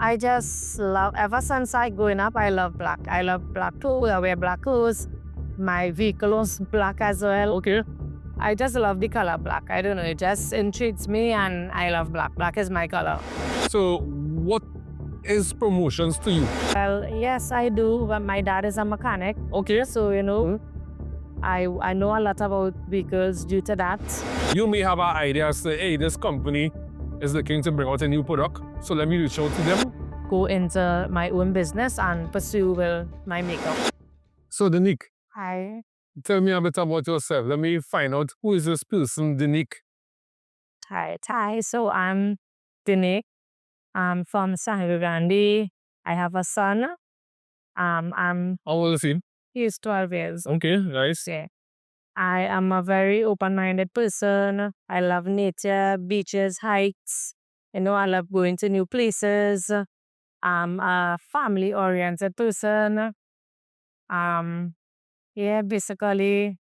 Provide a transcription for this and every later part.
I just love, ever since I growing up, I love black. I love black too. I wear black clothes. My vehicle was black as well. Okay. I just love the color black. I don't know, it just intrigues me and I love black. Black is my color. So what is promotions to you? Well, yes, I do. But my dad is a mechanic. Okay. So, I know a lot about vehicles due to that. You may have an idea as to, hey, this company is looking to bring out a new product, so let me reach out to them. Go into my own business and pursue my makeup. So Denique, Hi. tell me a bit about yourself. Let me find out who is this person, Denique. Hi. So I'm Denique. I'm from San Grande. I have a son. How old is he? He's 12 years. Okay, nice. Yeah. I am a very open-minded person. I love nature, beaches, hikes. I love going to new places. I'm a family-oriented person. Basically,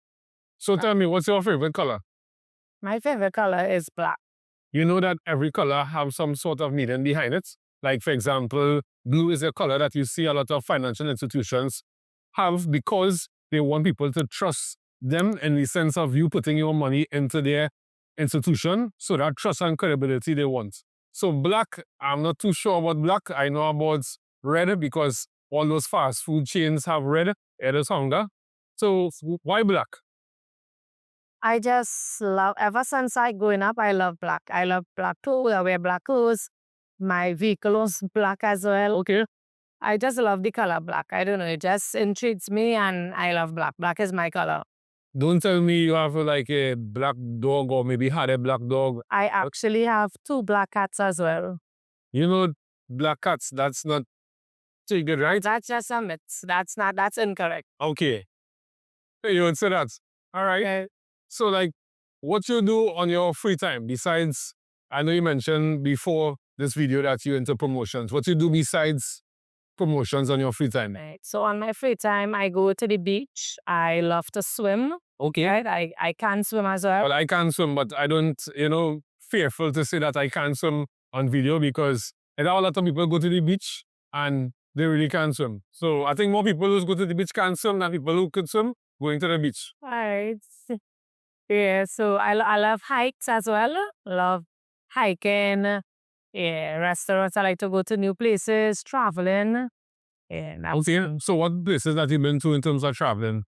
So tell me, what's your favorite color? my favorite color is black. You know that every color has some sort of meaning behind it. Like, for example, blue is a color that you see a lot of financial institutions have because they want people to trust them in the sense of you putting your money into their institution. So that trust and credibility they want. So black, I'm not too sure about black. I know about red because all those fast food chains have red. It is hunger. So why black? I just love, ever since I growing up, I love black. I love black too. I wear black clothes. My vehicle was black as well. Okay. I just love the color black. I don't know, it just intrigues me and I love black. Black is my color. Don't tell me you have like a black dog or maybe had a black dog. I actually have 2 black cats as well. You know, black cats, that's not too good, right? That's just a myth. That's incorrect. Okay. Hey, you would say that. All right. Okay. So like, what you do on your free time besides, I know you mentioned before this video that you're into promotions. What you do besides promotions on your free time? Right. So on my free time, I go to the beach. I love to swim. Okay. Right? I can swim as well. Well, I can't swim, but I don't, fearful to say that I can't swim on video because there are a lot of people go to the beach and they really can't swim. So I think more people who go to the beach can't swim than people who could swim going to the beach. Right. Yeah, so I love hikes as well. Love hiking. Yeah, restaurants. I like to go to new places, traveling. Yeah, that's Okay. So what places that you've been to in terms of traveling?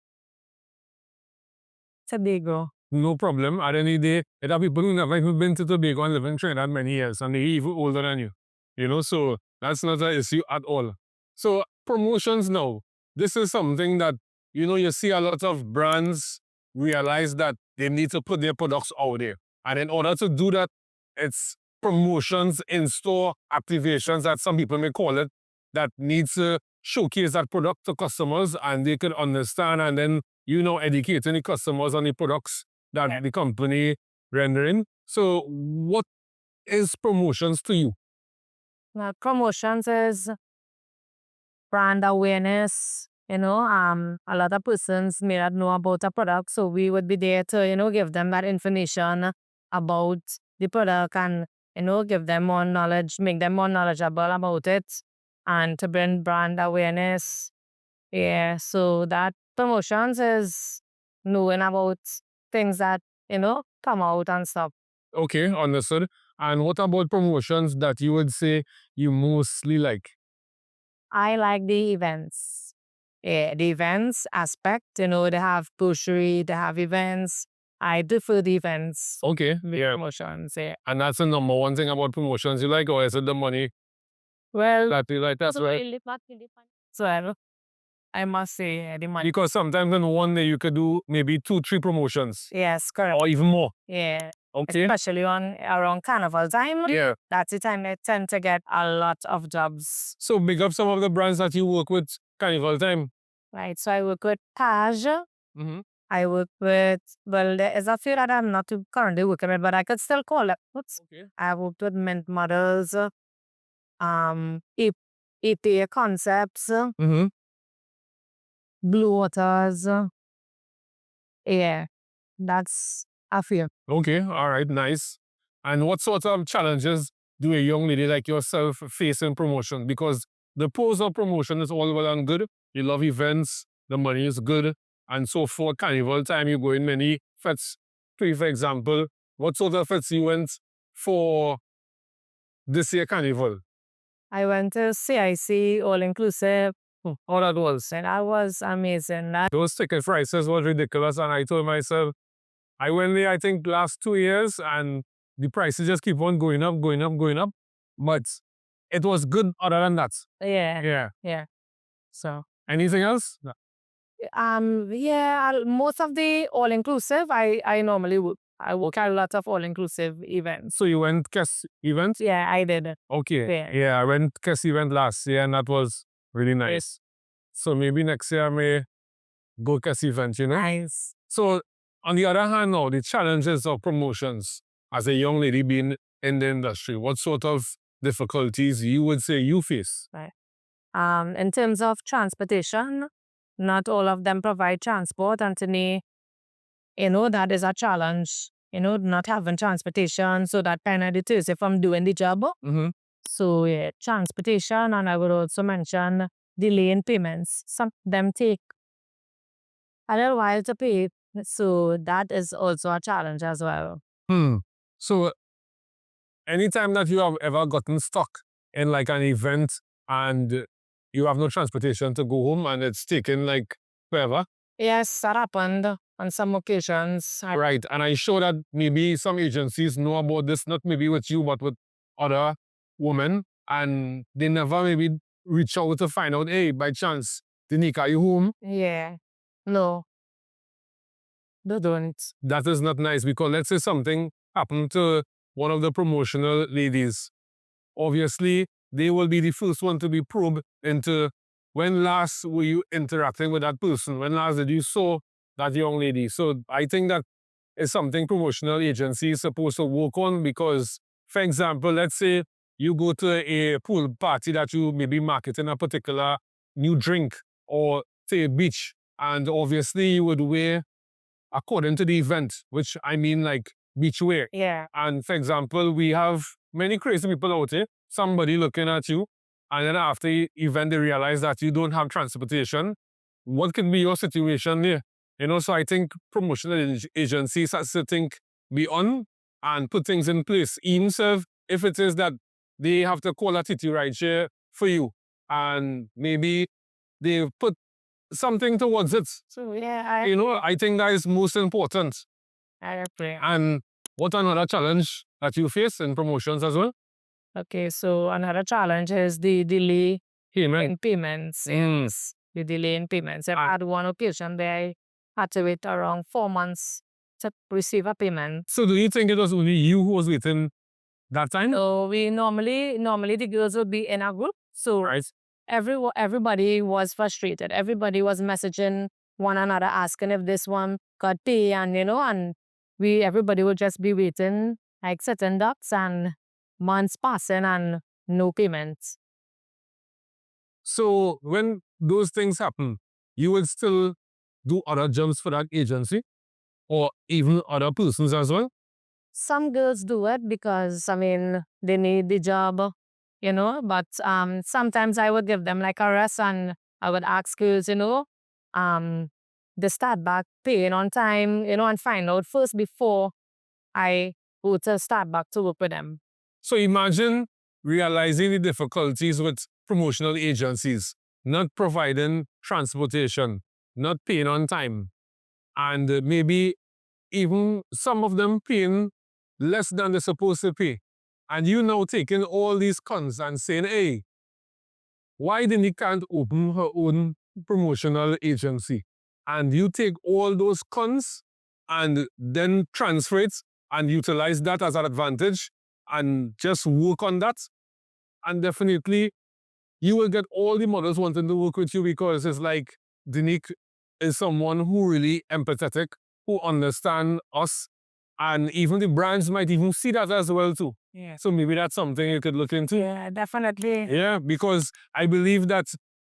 Tobago. No problem. At any day, there are people who never even been to Tobago and live in Trinidad many years and they're even older than you. So that's not an issue at all. So promotions now, this is something that, you see a lot of brands realize that they need to put their products out there. And in order to do that, it's promotions, in-store activations that some people may call it, that needs to showcase that product to customers and they can understand and then, educating the customers on the products that the company rendering. So what is promotions to you? Now, promotions is brand awareness. A lot of persons may not know about a product, so we would be there to, give them that information about the product and, give them more knowledge, make them more knowledgeable about it and to bring brand awareness. Yeah, so that promotions is knowing about things that, come out and stuff. Okay, understood. And what about promotions that you would say you mostly like? I like the events. Yeah, the events aspect, they have grocery, they have events. I prefer the events. Okay, yeah. Promotions, yeah. And that's the number one thing about promotions you like, or is it the money Well, that you like? That's right. well, I must say, yeah, the money. Because sometimes in one day you could do maybe 2-3 promotions Yes, correct. or even more. Yeah. Okay. Especially around carnival time. Yeah. That's the time they tend to get a lot of jobs. So big up some of the brands that you work with carnival time. Right. So I work with Taj. Mm-hmm. I work with, well, there is a few that I'm not currently working with, but I could still call it. Okay. I worked with Mint Models, EPA Concepts, Mm-hmm. Blue Waters. Yeah, that's a few. Okay, all right, nice. And what sort of challenges do a young lady like yourself face in promotion? Because the pose of promotion is all well and good. You love events, the money is good, and so for carnival time, you go in many fets. For example, what sort of fets you went for this year carnival? I went to CIC all inclusive. How that was? And that was amazing. Those ticket prices was ridiculous, and I told myself, I went there, I think, last 2 years, and the prices just keep on going up, going up, going up. But it was good other than that. Yeah. Yeah. Yeah. So Anything else? yeah, most of the all inclusive I normally work. I work at a lot of all inclusive events. So you went Kes event? Yeah, I did. Okay. Yeah. Yeah, I went Kes event last year, and that was really nice. So maybe next year I may go Kes event, you know? Nice. So on the other hand now, the challenges of promotions as a young lady being in the industry, what sort of difficulties you would say you face? In terms of transportation, not all of them provide transport, and to me, that is a challenge. Not having transportation, so that kind of deters you from doing the job. Mm-hmm. So yeah, transportation, and I would also mention delay in payments. Some of them take a little while to pay, so that is also a challenge as well. So anytime that you have ever gotten stuck in like an event and you have no transportation to go home and it's taken like forever? Yes, that happened on some occasions. Right. And I'm sure that maybe some agencies know about this, not maybe with you, but with other women. And they never maybe reach out to find out, hey, by chance, Denique, are you home? Yeah. No. They don't. That is not nice, because let's say something happened to one of the promotional ladies. Obviously, they will be the first one to be probed into when last were you interacting with that person? When last did you saw that young lady? So I think that is something promotional agency is supposed to work on, because, for example, let's say you go to a pool party that you may be marketing a particular new drink, or say a beach, and obviously you would wear according to the event, which I mean like beach wear. Yeah. And for example, we have many crazy people out here, somebody looking at you, and then after the event they realize that you don't have transportation. What can be your situation there? So I think promotional agencies has to think beyond and put things in place. Even if it is that they have to call a TT ride share for you, and maybe they put something towards it. So yeah, I think that is most important. I agree. And what another challenge that you face in promotions as well? Okay, so another challenge is the delay Payment. in payments. Yes. The delay in payments. I've had one occasion where I had to wait around 4 months to receive a payment. So do you think it was only you who was waiting that time? So we normally the girls would be in a group. So Right. everybody was frustrated. Everybody was messaging one another, asking if this one got pay, and and everybody would just be waiting, like sitting ducks, and months passing and no payments. So when those things happen, you would still do other jobs for that agency, or even other persons as well? Some girls do it because they need the job, but sometimes I would give them like a rest, and I would ask girls, they start back paying on time, and find out first before I go to start back to work with them. So imagine realizing the difficulties with promotional agencies, not providing transportation, not paying on time, and maybe even some of them paying less than they're supposed to pay. And you now taking all these cons and saying, hey, why Denique can't open her own promotional agency? And you take all those cons and then transfer it and utilize that as an advantage and just work on that. And definitely you will get all the models wanting to work with you, because it's like Denique is someone who really empathetic, who understand us, and even the brands might even see that as well too. Yeah. So maybe that's something you could look into. Yeah, definitely. Yeah, because I believe that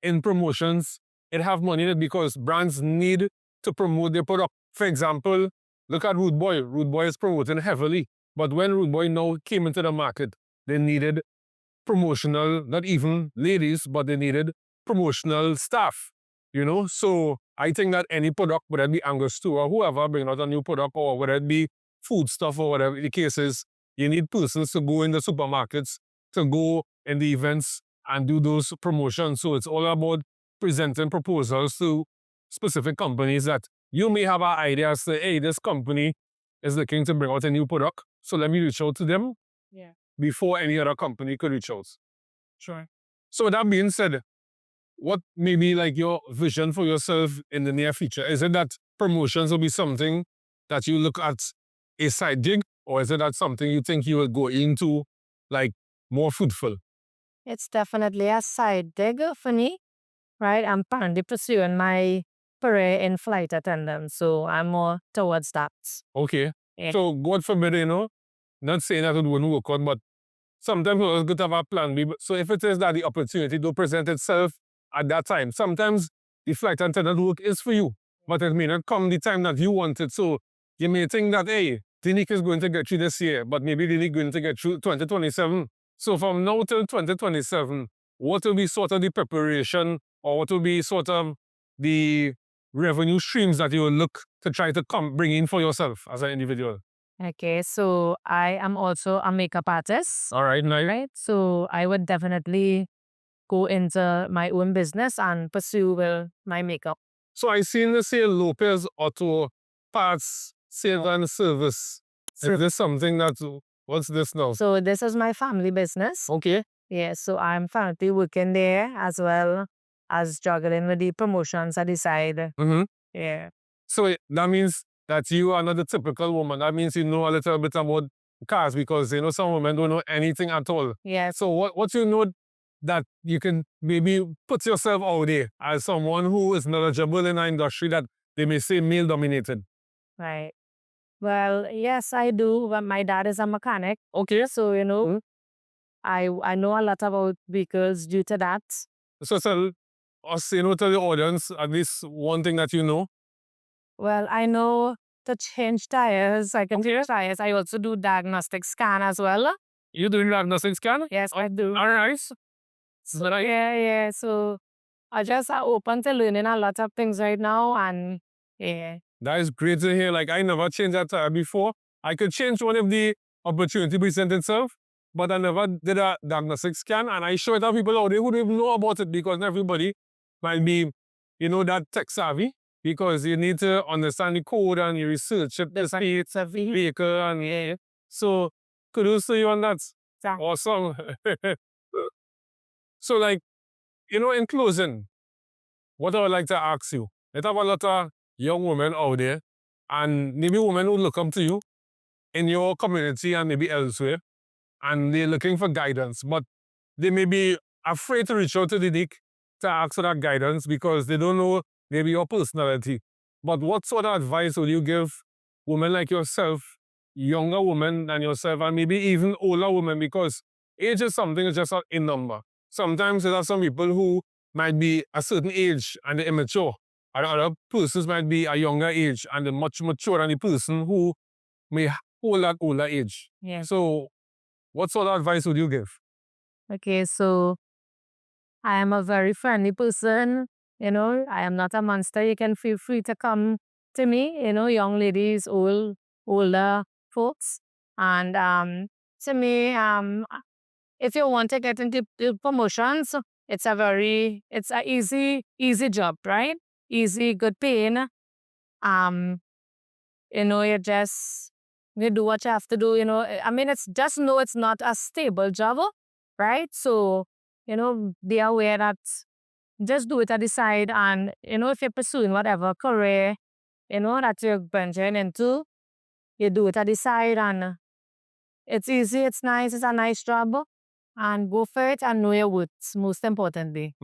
in promotions, it have money in it, because brands need to promote their product. For example, look at Rude Boy. Rude Boy is promoting heavily. But when Rude Boy now came into the market, they needed promotional, not even ladies, but they needed promotional staff, So I think that any product, whether it be Angostura or whoever bring out a new product, or whether it be food stuff or whatever the case is, you need persons to go in the supermarkets, to go in the events and do those promotions. So it's all about presenting proposals to specific companies that you may have an idea as to, hey, this company is looking to bring out a new product, so let me reach out to them before any other company could reach out. Sure. So with that being said, what may be like your vision for yourself in the near future? Is it that promotions will be something that you look at a side gig, or is it that something you think you will go into like more fruitful? It's definitely a side gig for me, right? I'm currently pursuing my career in flight attendant, so I'm more towards that. Okay. Yeah. So God forbid, not saying that it wouldn't work out, but sometimes it's good to have a plan B. So if it is that the opportunity don't present itself at that time, sometimes the flight attendant work is for you, but it may not come the time that you want it. So you may think that, hey, Denique is going to get through this year, but maybe Denique going to get through 2027. So from now till 2027, what will be sort of the preparation, or what will be sort of the revenue streams that you will look to try to bring in for yourself as an individual? Okay, so I am also a makeup artist. All right, nice. Right? So I would definitely go into my own business and pursue my makeup. So I seen the say Lopez Auto Parts Sales and Service. Is this something that, what's this now? So this is my family business. Okay. Yeah, so I'm currently working there as well as juggling with the promotions I decide. Mm-hmm. Yeah. So that means that you are not the typical woman. That means you know a little bit about cars, because some women don't know anything at all. Yeah. So what you know that you can maybe put yourself out there as someone who is knowledgeable in an industry that they may say male dominated? Right. Well, yes, I do. But my dad is a mechanic. Okay. So, I know a lot about vehicles due to that. So tell us, tell the audience at least one thing that you know. Well, I know to change tires. I can change tires. I also do diagnostic scan as well. You doing diagnostic scan? Yes, I do. All right. Yeah. So I just are open to learning a lot of things right now, and yeah. That is great to hear. Like, I never changed that tire before. I could change one if the opportunity presents itself, but I never did a diagnostic scan, and I show it to people out there who don't even know about it, because not everybody might be, that tech savvy, because you need to understand the code and you research it to see it's a vehicle, and yeah. So kudos to you on that. Yeah. Awesome. So like, in closing, what I would like to ask you, let's have a lot of young women out there, and maybe women who look up to you in your community and maybe elsewhere, and they're looking for guidance, but they may be afraid to reach out to Denique to ask for that guidance because they don't know maybe your personality. But what sort of advice would you give women like yourself, younger women than yourself, and maybe even older women? Because age is something, it's just a number. Sometimes there are some people who might be a certain age and they're immature, and other persons might be a younger age and they're much mature than the person who may hold that older age. Yeah. So what sort of advice would you give? Okay, so I am a very friendly person. I am not a monster. You can feel free to come to me, young ladies, older folks. And to me, if you want to get into the promotions, it's a easy job, right? Easy, good paying. You do what you have to do, I mean, it's just know it's not a stable job, right? So, be aware that just do it at the side, and, if you're pursuing whatever career, that you're venturing into, you do it at the side, and it's easy, it's nice, it's a nice job, and go for it and know your worth, most importantly.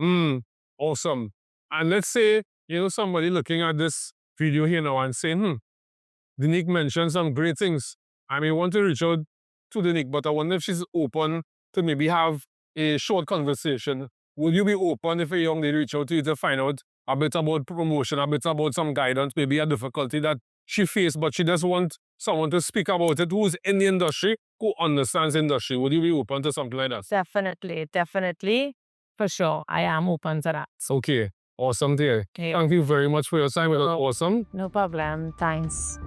Awesome. And let's say, somebody looking at this video here now and saying, Denique mentioned some great things. I may want to reach out to Denique, but I wonder if she's open to maybe have a short conversation. Will you be open if a young lady reach out to you to find out a bit about promotion, a bit about some guidance, maybe a difficulty that she faced, but she just want someone to speak about it who's in the industry, who understands industry, would you be open to something like that? Definitely, definitely. For sure. I am open to that. Okay, awesome there. Okay. Thank you very much for your time. It was awesome. No problem. Thanks.